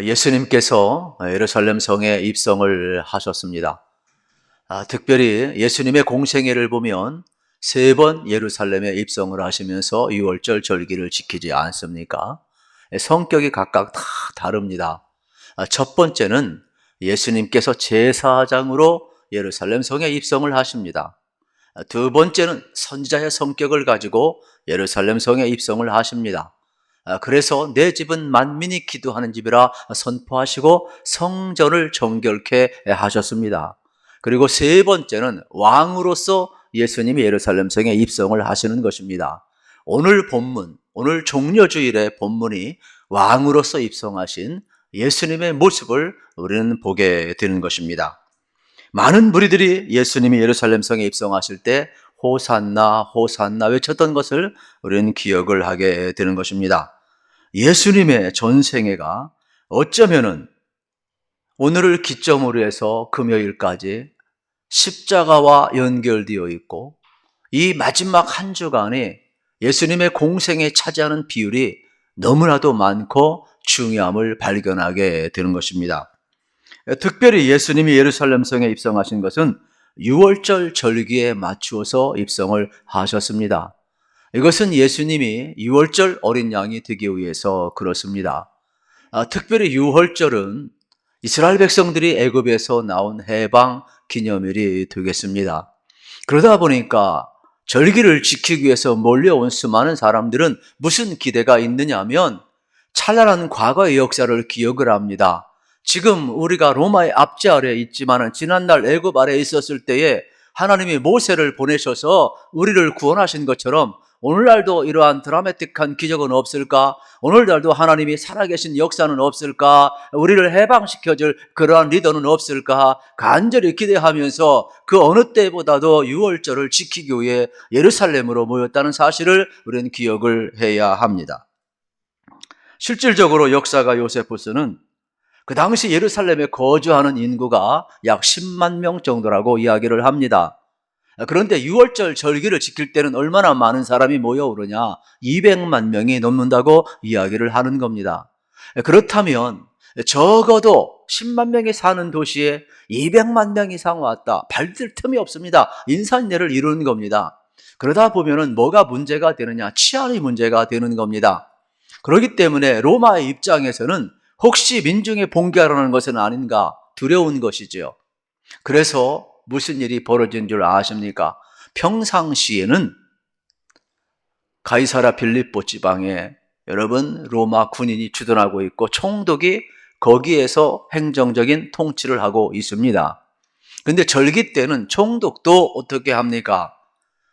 예수님께서 예루살렘 성에 입성을 하셨습니다. 특별히 예수님의 공생애를 보면 3번 예루살렘에 입성을 하시면서 유월절 절기를 지키지 않습니까? 성격이 각각 다 다릅니다. 첫 번째는 예수님께서 제사장으로 예루살렘 성에 입성을 하십니다. 두 번째는 선지자의 성격을 가지고 예루살렘 성에 입성을 하십니다. 그래서 내 집은 만민이 기도하는 집이라 선포하시고 성전을 정결케 하셨습니다. 그리고 세 번째는 왕으로서 예수님이 예루살렘 성에 입성을 하시는 것입니다. 오늘 본문, 오늘 종려주일의 본문이 왕으로서 입성하신 예수님의 모습을 우리는 보게 되는 것입니다. 많은 무리들이 예수님이 예루살렘 성에 입성하실 때 호산나 호산나 외쳤던 것을 우리는 기억을 하게 되는 것입니다. 예수님의 전생애가 어쩌면은 오늘을 기점으로 해서 금요일까지 십자가와 연결되어 있고, 이 마지막 한 주간이 예수님의 공생에 차지하는 비율이 너무나도 많고 중요함을 발견하게 되는 것입니다. 특별히 예수님이 예루살렘 성에 입성하신 것은 유월절 절기에 맞추어서 입성을 하셨습니다. 이것은 예수님이 유월절 어린 양이 되기 위해서 그렇습니다. 특별히 유월절은 이스라엘 백성들이 애굽에서 나온 해방 기념일이 되겠습니다. 그러다 보니까 절기를 지키기 위해서 몰려온 수많은 사람들은 무슨 기대가 있느냐 하면 찬란한 과거의 역사를 기억을 합니다. 지금 우리가 로마의 압제 아래에 있지만 지난날 애굽 아래에 있었을 때에 하나님이 모세를 보내셔서 우리를 구원하신 것처럼 오늘날도 이러한 드라마틱한 기적은 없을까? 오늘날도 하나님이 살아계신 역사는 없을까? 우리를 해방시켜줄 그러한 리더는 없을까? 간절히 기대하면서 그 어느 때보다도 유월절을 지키기 위해 예루살렘으로 모였다는 사실을 우리는 기억을 해야 합니다. 실질적으로 역사가 요세푸스는 그 당시 예루살렘에 거주하는 인구가 약 10만 명 정도라고 이야기를 합니다. 그런데 유월절 절기를 지킬 때는 얼마나 많은 사람이 모여오르냐? 200만 명이 넘는다고 이야기를 하는 겁니다. 그렇다면 적어도 10만 명이 사는 도시에 200만 명 이상 왔다. 발들 틈이 없습니다. 인산례를 이루는 겁니다. 그러다 보면은 뭐가 문제가 되느냐? 치안이 문제가 되는 겁니다. 그렇기 때문에 로마의 입장에서는 혹시 민중의 봉기하라는 것은 아닌가 두려운 것이죠. 그래서 무슨 일이 벌어진 줄 아십니까? 평상시에는 가이사라 빌립보 지방에 여러분 로마 군인이 주둔하고 있고 총독이 거기에서 행정적인 통치를 하고 있습니다. 그런데 절기 때는 총독도 어떻게 합니까?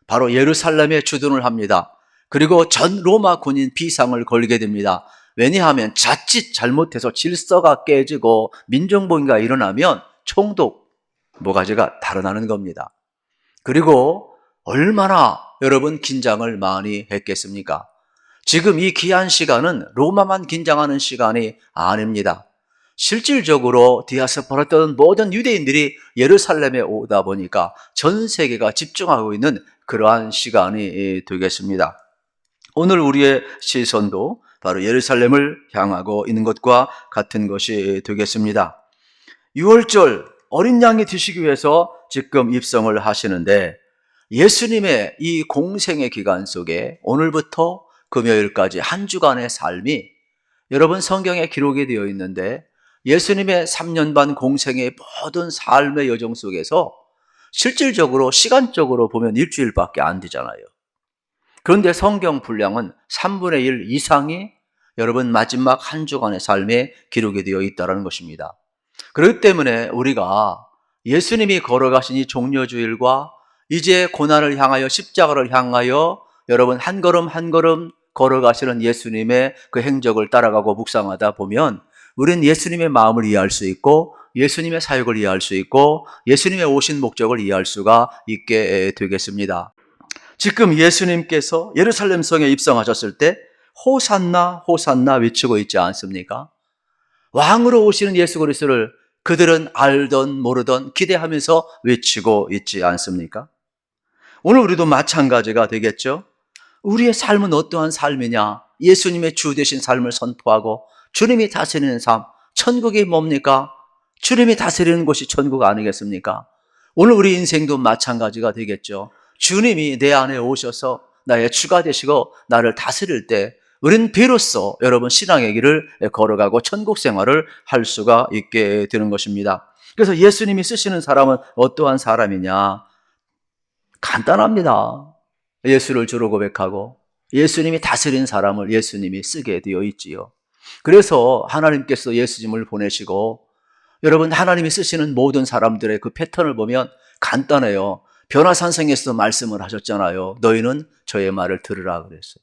바로 예루살렘에 주둔을 합니다. 그리고 전 로마 군인 비상을 걸게 됩니다. 왜냐하면 자칫 잘못해서 질서가 깨지고 민정봉기가 일어나면 총독 모가지가 달아나는 겁니다. 그리고 얼마나 여러분 긴장을 많이 했겠습니까? 지금 이 귀한 시간은 로마만 긴장하는 시간이 아닙니다. 실질적으로 디아스포라 떠는 모든 유대인들이 예루살렘에 오다 보니까 전 세계가 집중하고 있는 그러한 시간이 되겠습니다. 오늘 우리의 시선도 바로 예루살렘을 향하고 있는 것과 같은 것이 되겠습니다. 유월절 어린 양이 되시기 위해서 지금 입성을 하시는데, 예수님의 이 공생의 기간 속에 오늘부터 금요일까지 한 주간의 삶이 여러분 성경에 기록이 되어 있는데, 예수님의 3년 반 공생의 모든 삶의 여정 속에서 실질적으로 시간적으로 보면 일주일밖에 안 되잖아요. 그런데 성경 분량은 3분의 1 이상이 여러분 마지막 한 주간의 삶에 기록이 되어 있다는 것입니다. 그렇기 때문에 우리가 예수님이 걸어가신 이 종려주일과 이제 고난을 향하여 십자가를 향하여 여러분 한 걸음 한 걸음 걸어가시는 예수님의 그 행적을 따라가고 묵상하다 보면 우리는 예수님의 마음을 이해할 수 있고 예수님의 사역을 이해할 수 있고 예수님의 오신 목적을 이해할 수가 있게 되겠습니다. 지금 예수님께서 예루살렘 성에 입성하셨을 때 호산나 호산나 외치고 있지 않습니까? 왕으로 오시는 예수 그리스도를 그들은 알던 모르던 기대하면서 외치고 있지 않습니까? 오늘 우리도 마찬가지가 되겠죠? 우리의 삶은 어떠한 삶이냐? 예수님의 주 되신 삶을 선포하고 주님이 다스리는 삶, 천국이 뭡니까? 주님이 다스리는 곳이 천국 아니겠습니까? 오늘 우리 인생도 마찬가지가 되겠죠. 주님이 내 안에 오셔서 나의 주가 되시고 나를 다스릴 때 우리는 비로소 여러분 신앙의 길을 걸어가고 천국 생활을 할 수가 있게 되는 것입니다. 그래서 예수님이 쓰시는 사람은 어떠한 사람이냐? 간단합니다. 예수를 주로 고백하고 예수님이 다스린 사람을 예수님이 쓰게 되어 있지요. 그래서 하나님께서 예수님을 보내시고 여러분 하나님이 쓰시는 모든 사람들의 그 패턴을 보면 간단해요. 변화산성에서 말씀을 하셨잖아요. 너희는 저의 말을 들으라 그랬어요.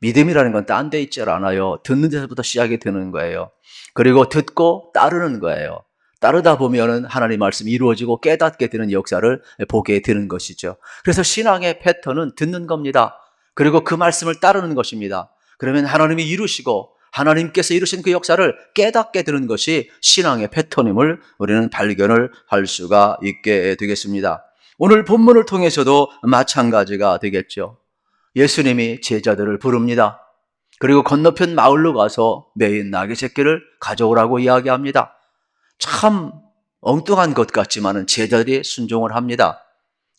믿음이라는 건 딴 데 있지 않아요. 듣는 데서부터 시작이 되는 거예요. 그리고 듣고 따르는 거예요. 따르다 보면은 하나님 말씀이 이루어지고 깨닫게 되는 역사를 보게 되는 것이죠. 그래서 신앙의 패턴은 듣는 겁니다. 그리고 그 말씀을 따르는 것입니다. 그러면 하나님이 이루시고 하나님께서 이루신 그 역사를 깨닫게 되는 것이 신앙의 패턴임을 우리는 발견을 할 수가 있게 되겠습니다. 오늘 본문을 통해서도 마찬가지가 되겠죠. 예수님이 제자들을 부릅니다. 그리고 건너편 마을로 가서 매인 나귀 새끼를 가져오라고 이야기합니다. 참 엉뚱한 것 같지만 제자들이 순종을 합니다.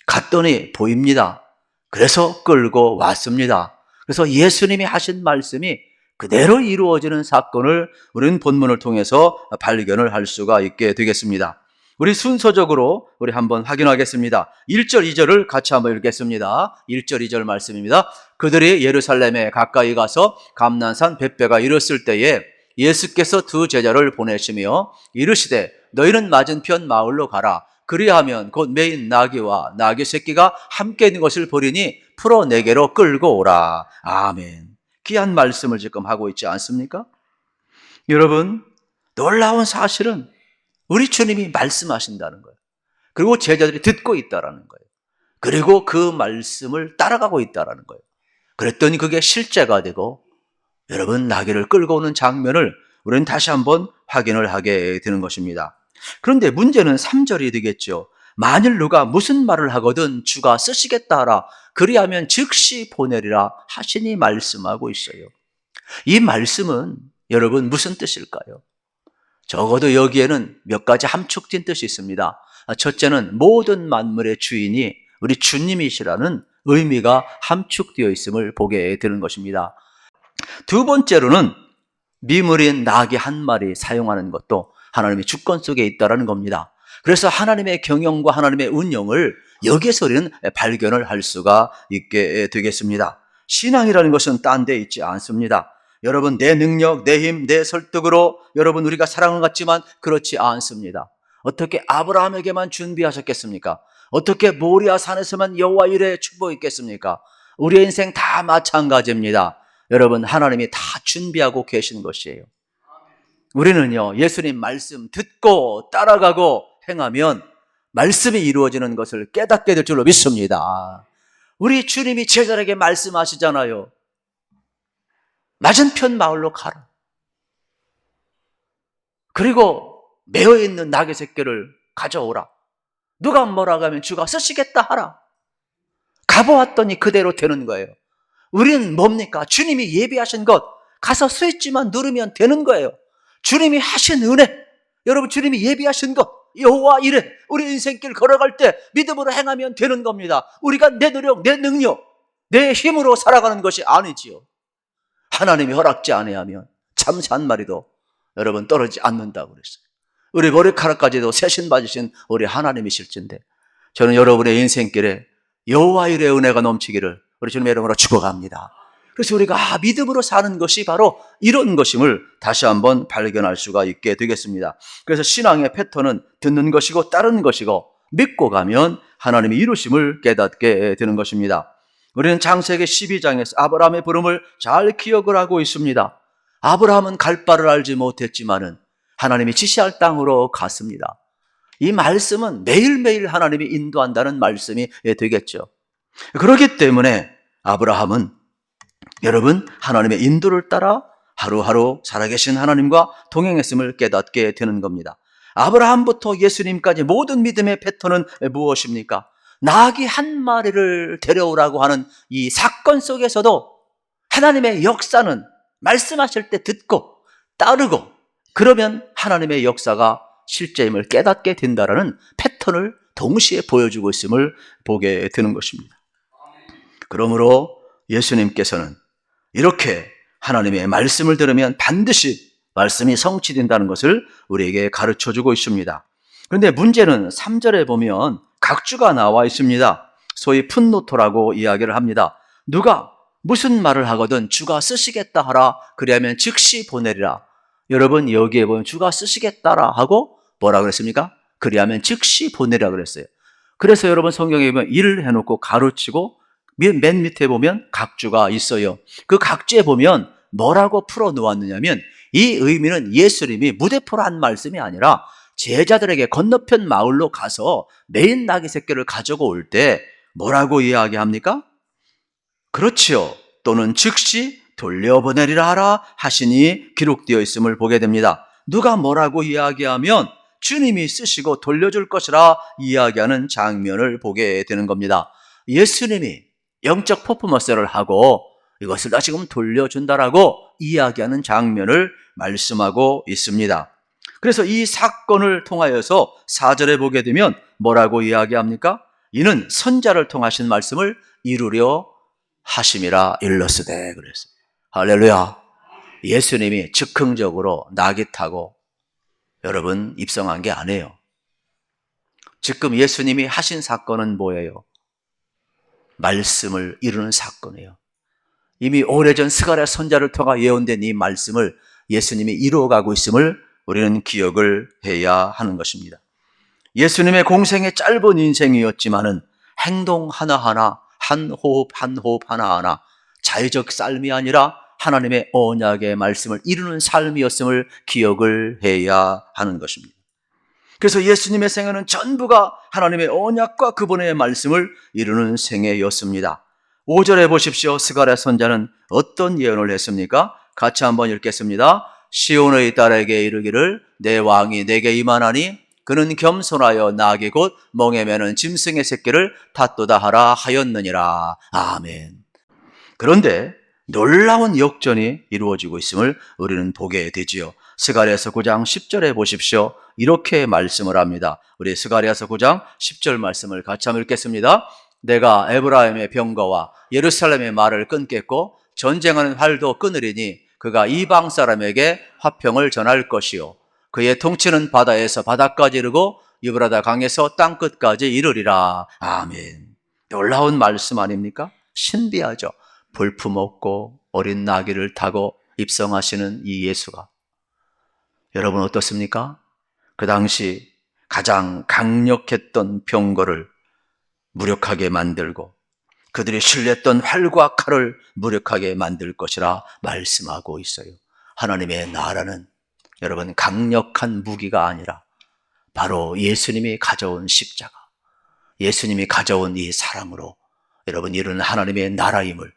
갔더니 보입니다. 그래서 끌고 왔습니다. 그래서 예수님이 하신 말씀이 그대로 이루어지는 사건을 우리는 본문을 통해서 발견을 할 수가 있게 되겠습니다. 우리 순서적으로 우리 한번 확인하겠습니다. 1절, 2절을 같이 한번 읽겠습니다. 1절, 2절 말씀입니다. 그들이 예루살렘에 가까이 가서 감난산 벳배가 이뤘을 때에 예수께서 두 제자를 보내시며 이르시되 너희는 맞은편 마을로 가라. 그리하면 곧 매인 나귀와 나귀 새끼가 함께 있는 것을 보리니 풀어 내게로 끌고 오라. 아멘. 귀한 말씀을 지금 하고 있지 않습니까? 여러분, 놀라운 사실은 우리 주님이 말씀하신다는 거예요. 그리고 제자들이 듣고 있다라는 거예요. 그리고 그 말씀을 따라가고 있다라는 거예요. 그랬더니 그게 실제가 되고 여러분 나귀를 끌고 오는 장면을 우리는 다시 한번 확인을 하게 되는 것입니다. 그런데 문제는 3절이 되겠죠. 만일 누가 무슨 말을 하거든 주가 쓰시겠다 하라. 그리하면 즉시 보내리라 하시니 말씀하고 있어요. 이 말씀은 여러분 무슨 뜻일까요? 적어도 여기에는 몇 가지 함축된 뜻이 있습니다. 첫째는 모든 만물의 주인이 우리 주님이시라는 의미가 함축되어 있음을 보게 되는 것입니다. 두 번째로는 미물인 나귀 한 마리 사용하는 것도 하나님의 주권 속에 있다는 겁니다. 그래서 하나님의 경영과 하나님의 운영을 여기에서 우리는 발견을 할 수가 있게 되겠습니다. 신앙이라는 것은 딴 데 있지 않습니다. 여러분 내 능력, 내 힘, 내 설득으로 여러분 우리가 사랑을 갖지만 그렇지 않습니다. 어떻게 아브라함에게만 준비하셨겠습니까? 어떻게 모리아 산에서만 여호와 이레의 축복이 있겠습니까? 우리의 인생 다 마찬가지입니다. 여러분 하나님이 다 준비하고 계신 것이에요. 우리는요 예수님 말씀 듣고 따라가고 행하면 말씀이 이루어지는 것을 깨닫게 될 줄로 믿습니다. 우리 주님이 제자에게 말씀하시잖아요. 맞은편 마을로 가라. 그리고 매어있는 나귀 새끼를 가져오라. 누가 뭐라고 하면 주가 쓰시겠다 하라. 가보았더니 그대로 되는 거예요. 우리는 뭡니까? 주님이 예비하신 것 가서 스위치만 누르면 되는 거예요. 주님이 하신 은혜, 여러분 주님이 예비하신 것 여호와 이레 우리 인생길 걸어갈 때 믿음으로 행하면 되는 겁니다. 우리가 내 노력, 내 능력, 내 힘으로 살아가는 것이 아니지요. 하나님이 허락지 아니하면 참새 한 마리도 여러분 떨어지지 않는다고 그랬어요. 우리 머리카락까지도 새신 받으신 우리 하나님이실진데 저는 여러분의 인생길에 여호와 이레의 은혜가 넘치기를 우리 주님의 이름으로 축복합니다. 그래서 우리가 믿음으로 사는 것이 바로 이런 것임을 다시 한번 발견할 수가 있게 되겠습니다. 그래서 신앙의 패턴은 듣는 것이고 따르는 것이고 믿고 가면 하나님이 이루심을 깨닫게 되는 것입니다. 우리는 창세기 12장에서 아브라함의 부름을 잘 기억을 하고 있습니다. 아브라함은 갈 바를 알지 못했지만은 하나님이 지시할 땅으로 갔습니다. 이 말씀은 매일매일 하나님이 인도한다는 말씀이 되겠죠. 그렇기 때문에 아브라함은 여러분 하나님의 인도를 따라 하루하루 살아계신 하나님과 동행했음을 깨닫게 되는 겁니다. 아브라함부터 예수님까지 모든 믿음의 패턴은 무엇입니까? 나귀 한 마리를 데려오라고 하는 이 사건 속에서도 하나님의 역사는 말씀하실 때 듣고 따르고 그러면 하나님의 역사가 실제임을 깨닫게 된다라는 패턴을 동시에 보여주고 있음을 보게 되는 것입니다. 그러므로 예수님께서는 이렇게 하나님의 말씀을 들으면 반드시 말씀이 성취된다는 것을 우리에게 가르쳐주고 있습니다. 그런데 문제는 3절에 보면 각주가 나와 있습니다. 소위 풋노토라고 이야기를 합니다. 누가 무슨 말을 하거든 주가 쓰시겠다 하라. 그리하면 즉시 보내리라. 여러분 여기에 보면 주가 쓰시겠다라 하고 뭐라 그랬습니까? 그리하면 즉시 보내리라 그랬어요. 그래서 여러분 성경에 보면 일을 해놓고 가르치고 맨 밑에 보면 각주가 있어요. 그 각주에 보면 뭐라고 풀어 놓았느냐면 이 의미는 예수님이 무대포로 한 말씀이 아니라 제자들에게 건너편 마을로 가서 매인 나귀 새끼를 가지고 올 때 뭐라고 이야기합니까? 그렇지요. 또는 즉시 돌려보내리라 하라 하시니 기록되어 있음을 보게 됩니다. 누가 뭐라고 이야기하면 주님이 쓰시고 돌려줄 것이라 이야기하는 장면을 보게 되는 겁니다. 예수님이 영적 퍼포먼스를 하고 이것을 다시금 돌려준다라고 이야기하는 장면을 말씀하고 있습니다. 그래서 이 사건을 통하여서 4절에 보게 되면 뭐라고 이야기합니까? 이는 선자를 통하신 말씀을 이루려 하심이라 일러스되 그랬어요. 할렐루야. 예수님이 즉흥적으로 나귀 타고 여러분 입성한 게 아니에요. 지금 예수님이 하신 사건은 뭐예요? 말씀을 이루는 사건이에요. 이미 오래전 스가랴 선자를 통해 예언된 이 말씀을 예수님이 이루어가고 있음을 우리는 기억을 해야 하는 것입니다. 예수님의 공생의 짧은 인생이었지만은 행동 하나하나, 한 호흡 한 호흡 하나하나 자의적 삶이 아니라 하나님의 언약의 말씀을 이루는 삶이었음을 기억을 해야 하는 것입니다. 그래서 예수님의 생애는 전부가 하나님의 언약과 그분의 말씀을 이루는 생애였습니다. 5절에 보십시오. 스가랴 선자는 어떤 예언을 했습니까? 같이 한번 읽겠습니다. 시온의 딸에게 이르기를 내 왕이 내게 임하나니 그는 겸손하여 나귀 곧 멍에 매는 짐승의 새끼를 탓도다 하라 하였느니라. 아멘. 그런데 놀라운 역전이 이루어지고 있음을 우리는 보게 되지요. 스가랴서 9장 10절에 보십시오. 이렇게 말씀을 합니다. 우리 스가랴서 9장 10절 말씀을 같이 한번 읽겠습니다. 내가 에브라임의 병거와 예루살렘의 말을 끊겠고 전쟁하는 활도 끊으리니 그가 이방 사람에게 화평을 전할 것이요 그의 통치는 바다에서 바다까지 이르고 유브라다 강에서 땅끝까지 이르리라. 아멘. 놀라운 말씀 아닙니까? 신비하죠. 볼품없고 어린 나귀를 타고 입성하시는 이 예수가 여러분 어떻습니까? 그 당시 가장 강력했던 병거를 무력하게 만들고 그들이 신뢰했던 활과 칼을 무력하게 만들 것이라 말씀하고 있어요. 하나님의 나라는 여러분 강력한 무기가 아니라 바로 예수님이 가져온 십자가, 예수님이 가져온 이 사랑으로 여러분 이루는 하나님의 나라임을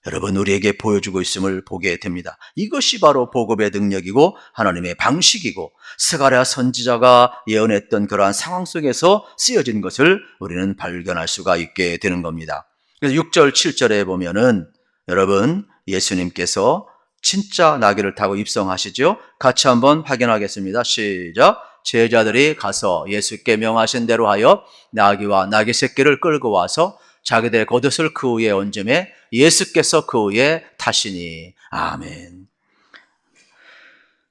여러분 우리에게 보여주고 있음을 보게 됩니다. 이것이 바로 복음의 능력이고 하나님의 방식이고 스가랴 선지자가 예언했던 그러한 상황 속에서 쓰여진 것을 우리는 발견할 수가 있게 되는 겁니다. 그래서 6절 7절에 보면은 여러분 예수님께서 진짜 나귀를 타고 입성하시죠. 같이 한번 확인하겠습니다. 시작. 제자들이 가서 예수께 명하신 대로 하여 나귀와 나귀 새끼를 끌고 와서 자기들의 겉옷을 그 위에 얹음에 예수께서 그 위에 타시니. 아멘.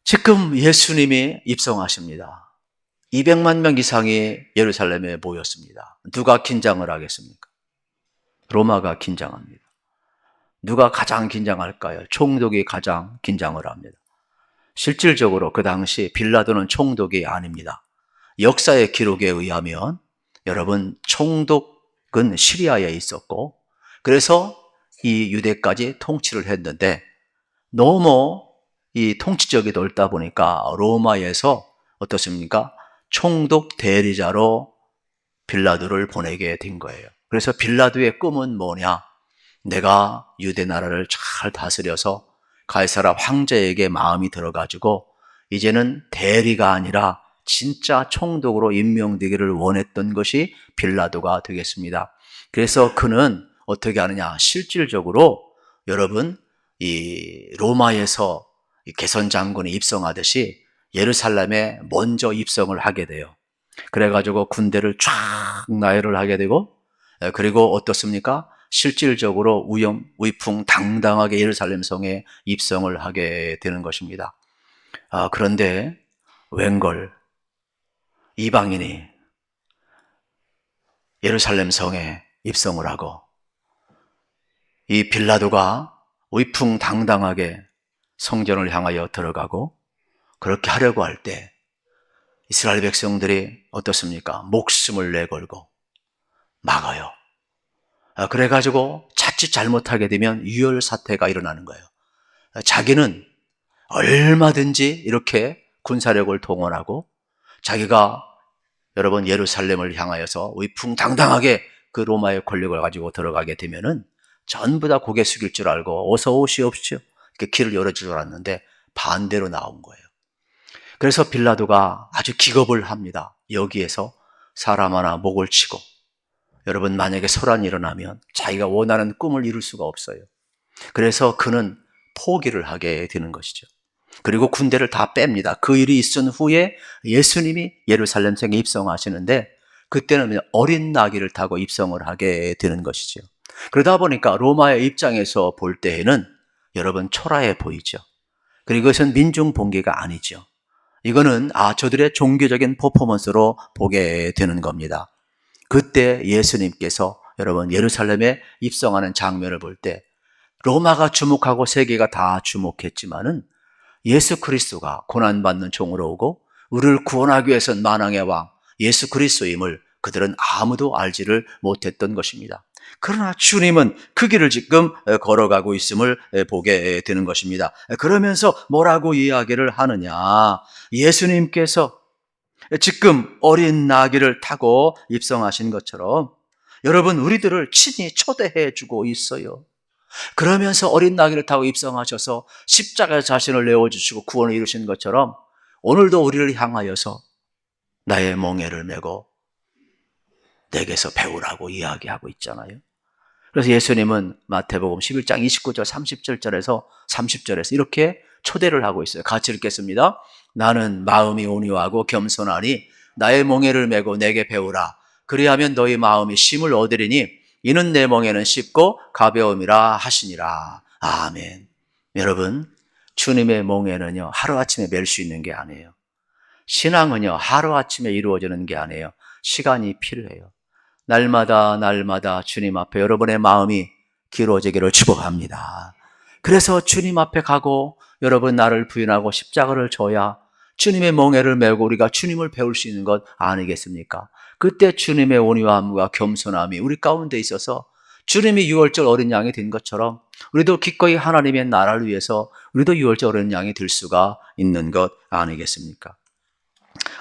지금 예수님이 입성하십니다. 200만 명 이상이 예루살렘에 모였습니다. 누가 긴장을 하겠습니까? 로마가 긴장합니다. 누가 가장 긴장할까요? 총독이 가장 긴장을 합니다. 실질적으로 그 당시 빌라도는 총독이 아닙니다. 역사의 기록에 의하면 여러분 총독은 시리아에 있었고 그래서 이 유대까지 통치를 했는데 너무 이 통치력이 넓다 보니까 로마에서 어떻습니까? 총독 대리자로 빌라도를 보내게 된 거예요. 그래서 빌라도의 꿈은 뭐냐? 내가 유대 나라를 잘 다스려서 가이사라 황제에게 마음이 들어가지고 이제는 대리가 아니라 진짜 총독으로 임명되기를 원했던 것이 빌라도가 되겠습니다. 그래서 그는 어떻게 하느냐? 실질적으로 여러분 이 로마에서 개선 장군이 입성하듯이 예루살렘에 먼저 입성을 하게 돼요. 그래가지고 군대를 쫙 나열을 하게 되고, 그리고 어떻습니까? 실질적으로 위풍당당하게 예루살렘 성에 입성을 하게 되는 것입니다. 그런데 웬걸 이방인이 예루살렘 성에 입성을 하고, 이 빌라도가 위풍당당하게 성전을 향하여 들어가고 그렇게 하려고 할 때 이스라엘 백성들이 어떻습니까? 목숨을 내걸고 막아요. 그래가지고 자칫 잘못하게 되면 유혈 사태가 일어나는 거예요. 자기는 얼마든지 이렇게 군사력을 동원하고 자기가 여러분 예루살렘을 향하여서 위풍당당하게 그 로마의 권력을 가지고 들어가게 되면은 전부 다 고개 숙일 줄 알고 어서 오시옵시오 이렇게 길을 열어줄 줄 알았는데 반대로 나온 거예요. 그래서 빌라도가 아주 기겁을 합니다. 여기에서 사람 하나 목을 치고, 여러분 만약에 소란이 일어나면 자기가 원하는 꿈을 이룰 수가 없어요. 그래서 그는 포기를 하게 되는 것이죠. 그리고 군대를 다 뺍니다. 그 일이 있은 후에 예수님이 예루살렘 성에 입성하시는데 그때는 어린 나귀를 타고 입성을 하게 되는 것이죠. 그러다 보니까 로마의 입장에서 볼 때에는 여러분 초라해 보이죠. 그리고 이것은 민중 봉기가 아니죠. 이거는 저들의 종교적인 퍼포먼스로 보게 되는 겁니다. 그때 예수님께서 여러분 예루살렘에 입성하는 장면을 볼 때 로마가 주목하고 세계가 다 주목했지만은 예수 그리스도가 고난받는 종으로 오고 우리를 구원하기 위해서는 만왕의 왕 예수 그리스도임을 그들은 아무도 알지를 못했던 것입니다. 그러나 주님은 그 길을 지금 걸어가고 있음을 보게 되는 것입니다. 그러면서 뭐라고 이야기를 하느냐? 예수님께서 지금 어린 나귀를 타고 입성하신 것처럼 여러분 우리들을 친히 초대해 주고 있어요. 그러면서 어린 나귀를 타고 입성하셔서 십자가에 자신을 내어주시고 구원을 이루신 것처럼 오늘도 우리를 향하여서 나의 멍에를 메고 내게서 배우라고 이야기하고 있잖아요. 그래서 예수님은 마태복음 11장 29절 30절에서 30절에서 이렇게 초대를 하고 있어요. 같이 읽겠습니다. 나는 마음이 온유하고 겸손하니 나의 멍에를 메고 내게 배우라. 그리하면 너희 마음이 쉼을 얻으리니 이는 내 멍에는 쉽고 가벼움이라 하시니라. 아멘. 여러분, 주님의 멍에는요 하루아침에 맬 수 있는 게 아니에요. 신앙은요 하루아침에 이루어지는 게 아니에요. 시간이 필요해요. 날마다 주님 앞에 여러분의 마음이 기로워지기를 축복합니다. 그래서 주님 앞에 가고 여러분 나를 부인하고 십자가를 져야 주님의 멍에를 메고 우리가 주님을 배울 수 있는 것 아니겠습니까? 그때 주님의 온유함과 겸손함이 우리 가운데 있어서 주님이 유월절 어린 양이 된 것처럼 우리도 기꺼이 하나님의 나라를 위해서 우리도 유월절 어린 양이 될 수가 있는 것 아니겠습니까?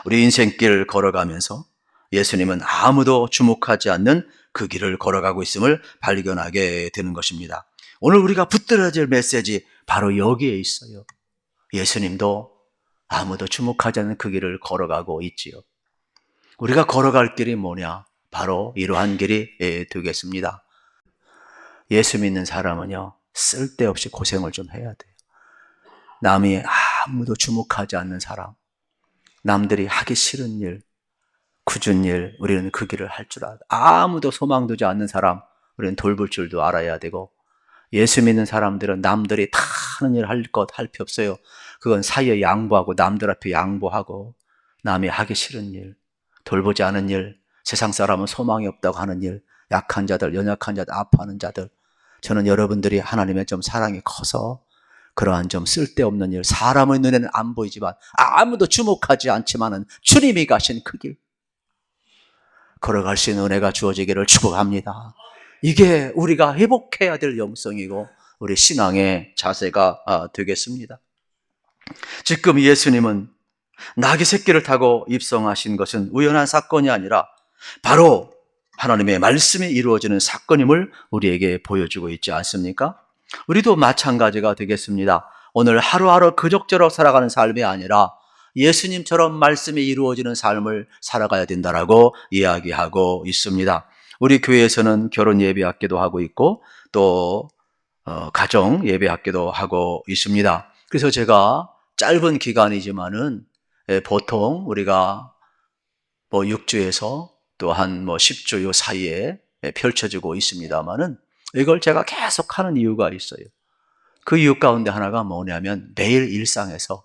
우리 인생길을 걸어가면서 예수님은 아무도 주목하지 않는 그 길을 걸어가고 있음을 발견하게 되는 것입니다. 오늘 우리가 붙들어야 될 메시지 바로 여기에 있어요. 예수님도 아무도 주목하지 않는 그 길을 걸어가고 있지요. 우리가 걸어갈 길이 뭐냐? 바로 이러한 길이 되겠습니다. 예수 믿는 사람은요 쓸데없이 고생을 좀 해야 돼요. 남이 아무도 주목하지 않는 사람, 남들이 하기 싫은 일, 굳은 일, 우리는 그 길을 할 줄 알아요. 아무도 소망 두지 않는 사람, 우리는 돌볼 줄도 알아야 되고, 예수 믿는 사람들은 남들이 다 하는 일 할 필요 없어요. 그건 사이에 양보하고 남들 앞에 양보하고 남이 하기 싫은 일, 돌보지 않은 일, 세상 사람은 소망이 없다고 하는 일, 약한 자들, 연약한 자들, 아파하는 자들, 저는 여러분들이 하나님의 좀 사랑이 커서 그러한 좀 쓸데없는 일, 사람의 눈에는 안 보이지만 아무도 주목하지 않지만은 주님이 가신 그 길 걸어갈 수 있는 은혜가 주어지기를 축복합니다. 이게 우리가 회복해야 될 영성이고 우리 신앙의 자세가 되겠습니다. 지금 예수님은 나귀 새끼를 타고 입성하신 것은 우연한 사건이 아니라 바로 하나님의 말씀이 이루어지는 사건임을 우리에게 보여주고 있지 않습니까? 우리도 마찬가지가 되겠습니다. 오늘 하루하루 그럭저럭 살아가는 삶이 아니라 예수님처럼 말씀이 이루어지는 삶을 살아가야 된다라고 이야기하고 있습니다. 우리 교회에서는 결혼 예배학교도 하고 있고 또 가정 예배학교도 하고 있습니다. 그래서 제가 짧은 기간이지만은 보통 우리가 6주에서 또 한 10주 요 사이에 펼쳐지고 있습니다만은 이걸 제가 계속 하는 이유가 있어요. 그 이유 가운데 하나가 뭐냐면 매일 일상에서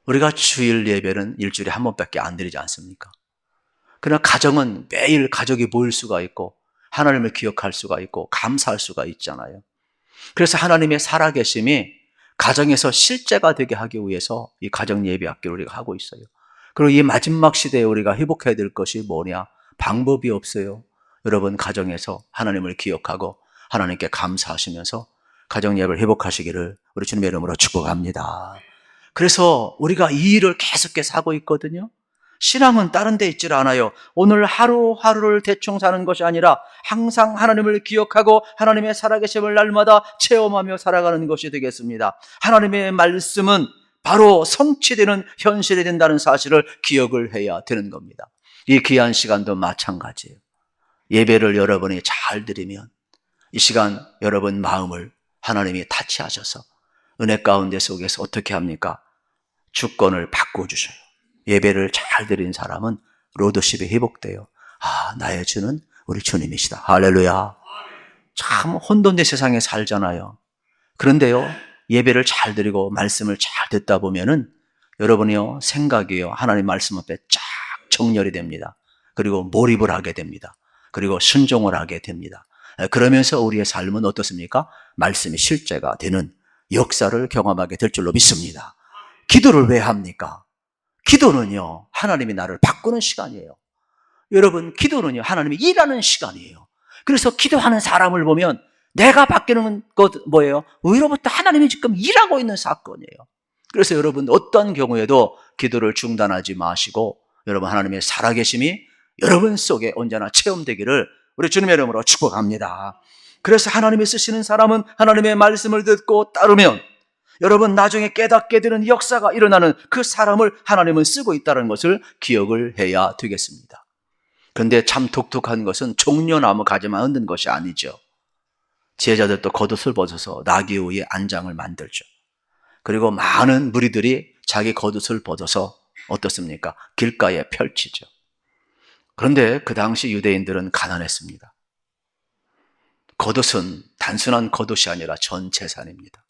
우리가 주일 예배는 일주일에 한 번밖에 안 드리지 않습니까? 그러나 가정은 매일 가족이 모일 수가 있고 하나님을 기억할 수가 있고 감사할 수가 있잖아요. 그래서 하나님의 살아계심이 가정에서 실제가 되게 하기 위해서 이 가정 예배 학교를 우리가 하고 있어요. 그리고 이 마지막 시대에 우리가 회복해야 될 것이 뭐냐? 방법이 없어요. 여러분 가정에서 하나님을 기억하고 하나님께 감사하시면서 가정 예배를 회복하시기를 우리 주님의 이름으로 축복합니다. 그래서 우리가 이 일을 계속해서 하고 있거든요. 신앙은 다른 데 있질 않아요. 오늘 하루하루를 대충 사는 것이 아니라 항상 하나님을 기억하고 하나님의 살아계심을 날마다 체험하며 살아가는 것이 되겠습니다. 하나님의 말씀은 바로 성취되는 현실이 된다는 사실을 기억을 해야 되는 겁니다. 이 귀한 시간도 마찬가지예요. 예배를 여러분이 잘 드리면 이 시간 여러분 마음을 하나님이 타치하셔서 은혜 가운데 속에서 어떻게 합니까? 주권을 바꿔주셔요. 예배를 잘 드린 사람은 로드십이 회복돼요. 나의 주는 우리 주님이시다. 할렐루야. 참 혼돈된 세상에 살잖아요. 그런데요, 예배를 잘 드리고 말씀을 잘 듣다 보면은 여러분이요, 생각이요, 하나님 말씀 앞에 쫙 정렬이 됩니다. 그리고 몰입을 하게 됩니다. 그리고 순종을 하게 됩니다. 그러면서 우리의 삶은 어떻습니까? 말씀이 실제가 되는 역사를 경험하게 될 줄로 믿습니다. 기도를 왜 합니까? 기도는요, 하나님이 나를 바꾸는 시간이에요. 여러분, 기도는요, 하나님이 일하는 시간이에요. 그래서 기도하는 사람을 보면 내가 바뀌는 것 뭐예요? 위로부터 하나님이 지금 일하고 있는 사건이에요. 그래서 여러분, 어떤 경우에도 기도를 중단하지 마시고 여러분 하나님의 살아계심이 여러분 속에 언제나 체험되기를 우리 주님의 이름으로 축복합니다. 그래서 하나님이 쓰시는 사람은 하나님의 말씀을 듣고 따르면 여러분 나중에 깨닫게 되는 역사가 일어나는 그 사람을 하나님은 쓰고 있다는 것을 기억을 해야 되겠습니다. 그런데 참 독특한 것은 종려나무 가지만 얹는 것이 아니죠. 제자들도 겉옷을 벗어서 나귀 위에 안장을 만들죠. 그리고 많은 무리들이 자기 겉옷을 벗어서 어떻습니까? 길가에 펼치죠. 그런데 그 당시 유대인들은 가난했습니다. 겉옷은 단순한 겉옷이 아니라 전 재산입니다.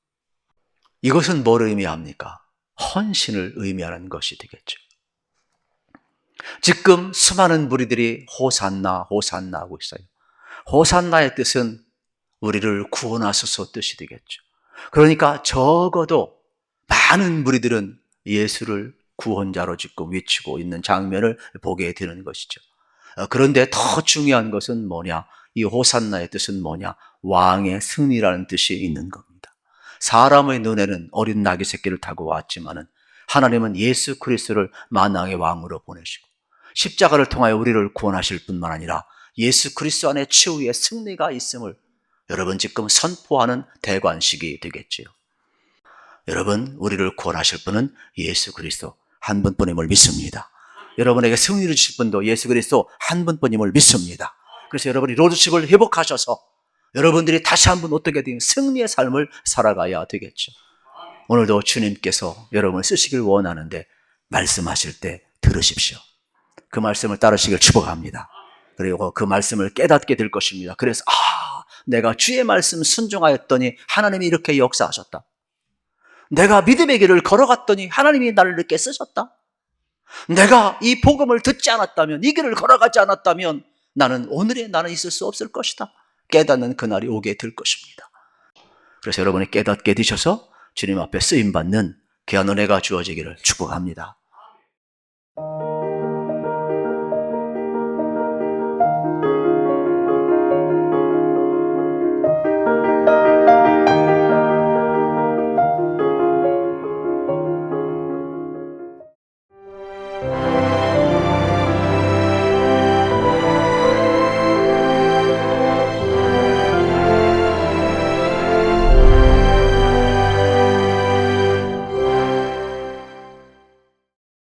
이것은 뭘 의미합니까? 헌신을 의미하는 것이 되겠죠. 지금 수많은 무리들이 호산나 호산나 하고 있어요. 호산나의 뜻은 우리를 구원하소서 뜻이 되겠죠. 그러니까 적어도 많은 무리들은 예수를 구원자로 지금 외치고 있는 장면을 보게 되는 것이죠. 그런데 더 중요한 것은 뭐냐? 이 호산나의 뜻은 뭐냐? 왕의 승리라는 뜻이 있는 겁니다. 사람의 눈에는 어린 나귀 새끼를 타고 왔지만은 하나님은 예수 그리스도를 만왕의 왕으로 보내시고 십자가를 통하여 우리를 구원하실 뿐만 아니라 예수 그리스도 안에 치유의 승리가 있음을 여러분 지금 선포하는 대관식이 되겠지요. 여러분, 우리를 구원하실 분은 예수 그리스도 한 분뿐임을 믿습니다. 여러분에게 승리를 주실 분도 예수 그리스도 한 분뿐임을 믿습니다. 그래서 여러분이 로드십을 회복하셔서 여러분들이 다시 한번 어떻게 되면 승리의 삶을 살아가야 되겠죠. 오늘도 주님께서 여러분을 쓰시길 원하는데 말씀하실 때 들으십시오. 그 말씀을 따르시길 축복합니다. 그리고 그 말씀을 깨닫게 될 것입니다. 그래서 내가 주의 말씀 순종하였더니 하나님이 이렇게 역사하셨다. 내가 믿음의 길을 걸어갔더니 하나님이 나를 이렇게 쓰셨다. 내가 이 복음을 듣지 않았다면, 이 길을 걸어가지 않았다면 나는 오늘의 나는 있을 수 없을 것이다. 깨닫는 그날이 오게 될 것입니다. 그래서 여러분이 깨닫게 되셔서 주님 앞에 쓰임받는 귀한 은혜가 주어지기를 축복합니다.